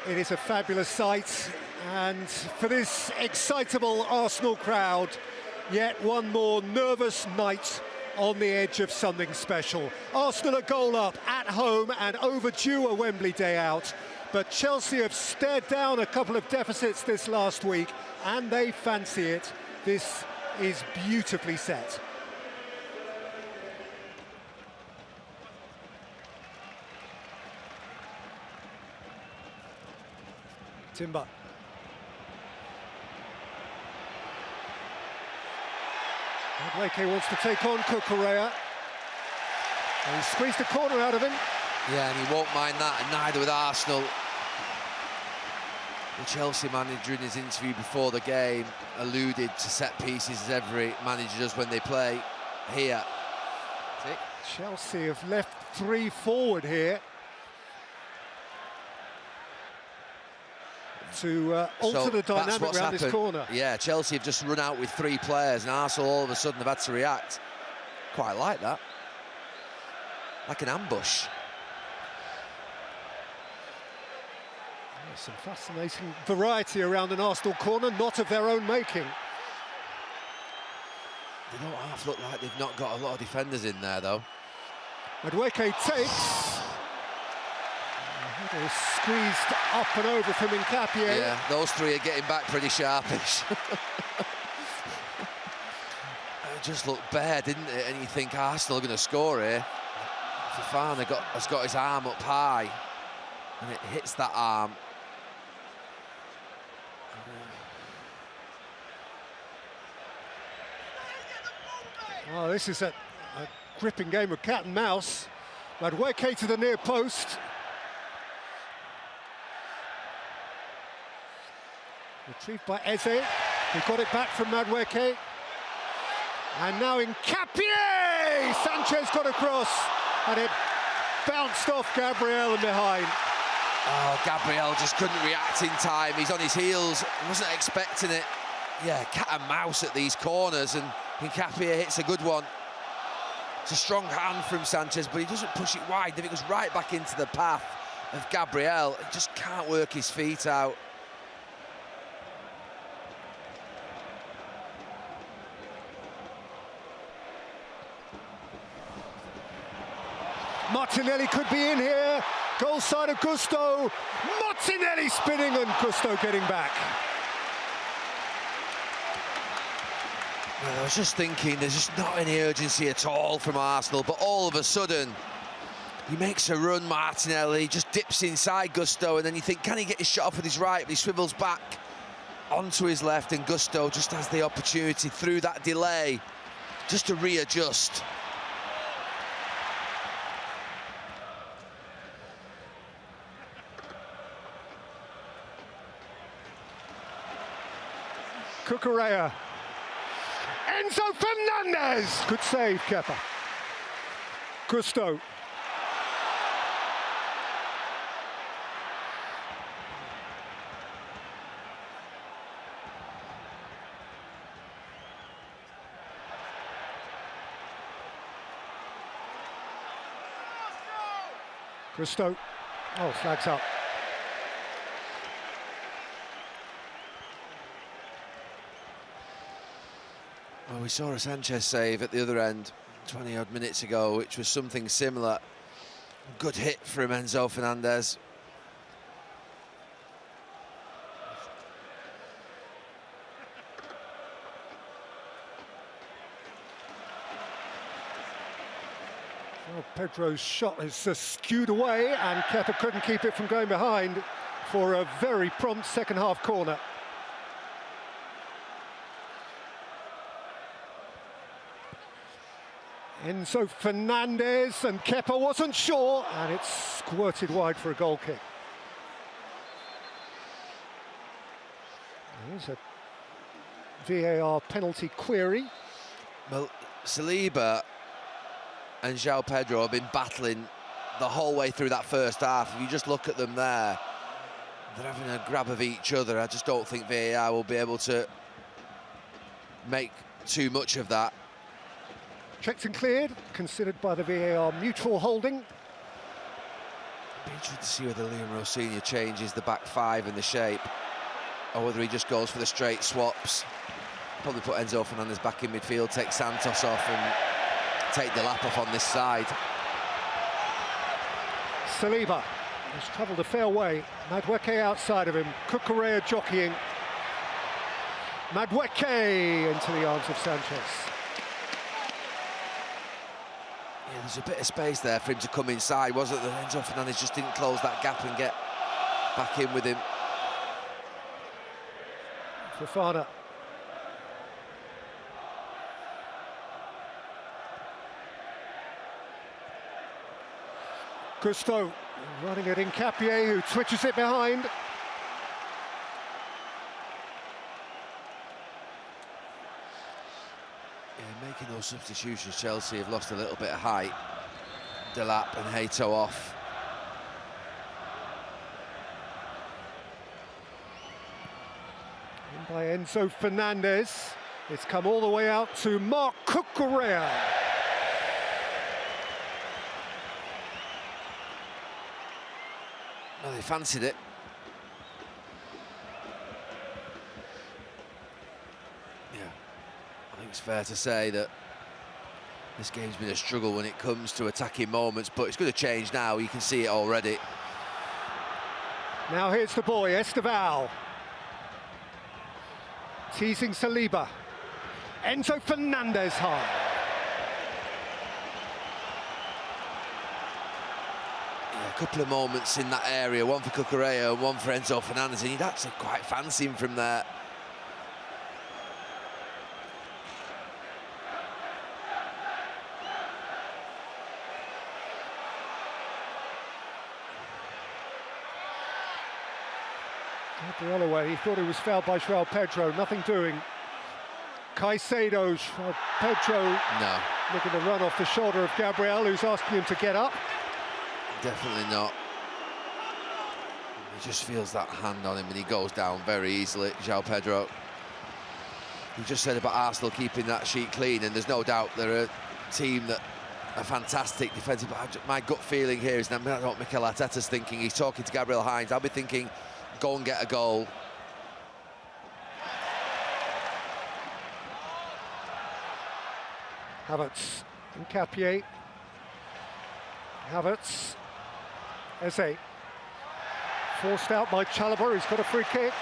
It is a fabulous sight, and for this excitable Arsenal crowd, yet one more nervous night on the edge of something special. Arsenal a goal up at home and overdue a Wembley day out, but Chelsea have stared down a couple of deficits this last week, and they fancy it. This is beautifully set. Timber. Madueke wants to take on Cucurella. And he squeezed the corner out of him. Yeah, and he won't mind that, and neither with Arsenal. The Chelsea manager in his interview before the game alluded to set pieces as every manager does when they play here. Chelsea have left three forward here to alter the dynamic around this corner. Yeah, Chelsea have just run out with three players, and Arsenal all of a sudden have had to react. Quite like that. Like an ambush. Some fascinating variety around an Arsenal corner, not of their own making. They don't half look like they've not got a lot of defenders in there, though. Madueke takes. It was squeezed up and over from Nkapie. Yeah, those three are getting back pretty sharpish. It just looked bare, didn't it? And you think Arsenal are going to score here. Fofana has got his arm up high, and it hits that arm. Oh, this is a gripping game of cat and mouse. Madueke to the near post. Retrieved by Eze. He got it back from Madueke. And now Nkapie! Sanchez got across, and it bounced off Gabriel and behind. Oh, Gabriel just couldn't react in time. He's on his heels, wasn't expecting it. Yeah, cat and mouse at these corners, and Nkapie hits a good one. It's a strong hand from Sanchez, but he doesn't push it wide. If it goes right back into the path of Gabriel, he just can't work his feet out. Martinelli could be in here. Goal side of Gusto. Martinelli spinning, and Gusto getting back. Well, I was just thinking, there's just not any urgency at all from Arsenal, but all of a sudden, he makes a run, Martinelli, just dips inside Gusto, and then you think, can he get his shot off with his right? But he swivels back onto his left, and Gusto just has the opportunity through that delay just to readjust. Cucurella. Enzo Fernandez! Good save, Kepa. Gusto. Gusto. Oh, flags up. Well, we saw a Sanchez save at the other end 20-odd minutes ago, which was something similar. Good hit from Enzo Fernandez. Well, Pedro's shot is skewed away, and Kepa couldn't keep it from going behind for a very prompt second-half corner. Enzo Fernandez, and Kepa wasn't sure, and it's squirted wide for a goal kick. There's a VAR penalty query. Well, Saliba and João Pedro have been battling the whole way through that first half. If you just look at them there, they're having a grab of each other. I just don't think VAR will be able to make too much of that. Checked and cleared, considered by the VAR mutual holding. Be interested to see whether Liam Rossini changes the back five and the shape, or whether he just goes for the straight swaps. Probably put Enzo Fernandez back in midfield, take Santos off and take the lap off on this side. Saliba has travelled a fair way. Madueke outside of him. Cucurella jockeying. Madueke into the arms of Sanchez. Yeah, there's a bit of space there for him to come inside, wasn't there? Enzo Fernandez just didn't close that gap and get back in with him. Fofana. Gusto running at Nkapie, who twitches it behind. Yeah, making those substitutions, Chelsea have lost a little bit of height. Delap and Hato off. In by Enzo Fernandez. It's come all the way out to Marc Cucurella. No, they fancied it. Yeah, I think it's fair to say that this game's been a struggle when it comes to attacking moments, but it's going to change now. You can see it already. Now here's the boy, Esteval. Teasing Saliba. Enzo Fernandez high. A couple of moments in that area, one for Cucurella and one for Enzo Fernandez, and you'd actually quite fancy him from there. Gabriel away, he thought he was fouled by João Pedro, nothing doing. Caicedo, João Pedro No. looking to run off the shoulder of Gabriel, who's asking him to get up. Definitely not. He just feels that hand on him and he goes down very easily, João Pedro. You just said about Arsenal keeping that sheet clean, and there's no doubt they're a team that are fantastic defensive. My gut feeling here is that what Mikel Arteta's thinking. He's talking to Gabriel Heinz. I'll be thinking, go and get a goal. Havertz, Nkapie. Havertz. Eze. Forced out by Chalobah, he's got a free kick.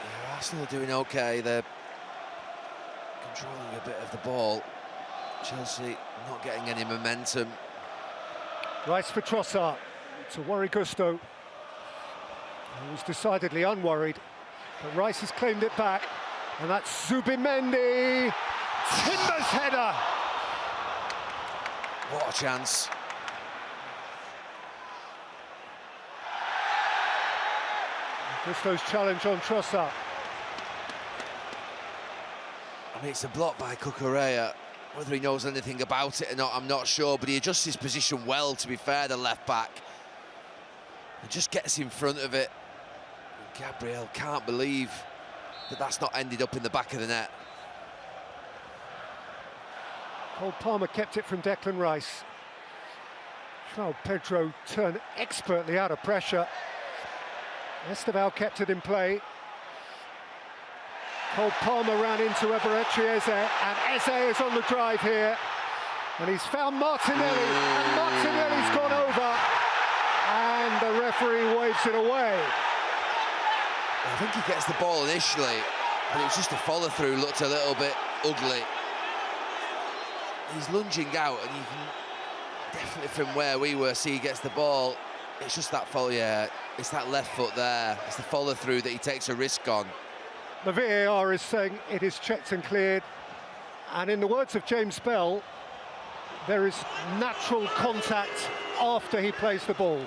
Yeah, Arsenal are doing okay. They're controlling a bit of the ball. Chelsea not getting any momentum. Rice for Trossard to worry Gusto, who was decidedly unworried. But Rice has claimed it back, and that's Zubimendi. Timber's header. What a chance. Gusto's challenge on Trossard. I mean, it's a block by Cucurella. Whether he knows anything about it or not, I'm not sure, but he adjusts his position well, to be fair, the left-back. And just gets in front of it. And Gabriel can't believe that that's not ended up in the back of the net. Cole Palmer kept it from Declan Rice. João Pedro turned expertly out of pressure. Esteval kept it in play. Cole Palmer ran into Eberechi Eze, and Eze is on the drive here. And he's found Martinelli, and Martinelli's gone over. And the referee waves it away. I think he gets the ball initially, but it was just a follow-through, looked a little bit ugly. He's lunging out, and you can definitely, from where we were, see he gets the ball. It's just that follow, yeah, it's that left foot there. It's the follow-through that he takes a risk on. The VAR is saying it is checked and cleared. And in the words of James Bell, there is natural contact after he plays the ball.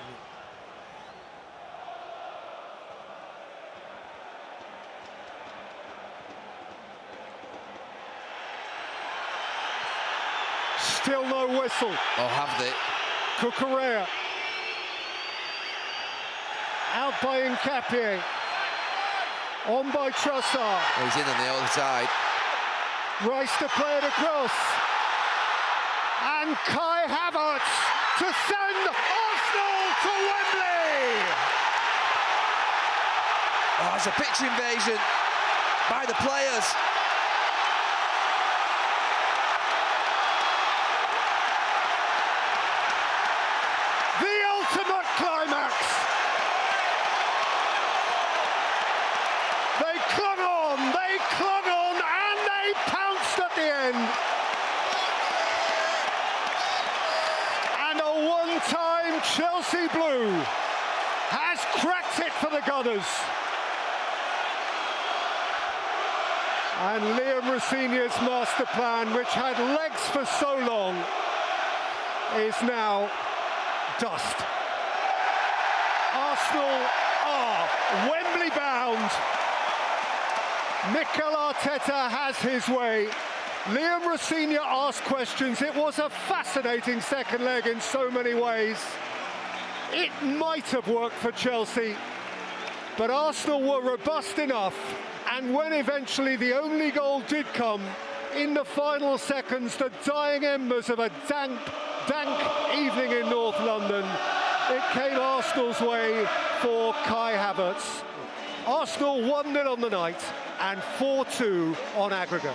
Still no whistle. Oh, have they? Cucurella. Out by Nkapie. On by Trossard. Oh, he's in on the other side. Rice to play it across. And Kai Havertz to send Arsenal to Wembley! Oh, it's a pitch invasion by the players. The ultimate climax! They clung on, and they pounced at the end. And a one-time Chelsea Blue has cracked it for the Gunners. And Liam Rosenior's master plan, which had legs for so long, is now dust. Arsenal are Wembley bound. Mikel Arteta has his way. Liam Rosenior asked questions. It was a fascinating second leg in so many ways. It might have worked for Chelsea, but Arsenal were robust enough, and when eventually the only goal did come in the final seconds, the dying embers of a dank evening in North London, it came Arsenal's way for Kai Havertz. Arsenal 1-0 on the night and 4-2 on aggregate.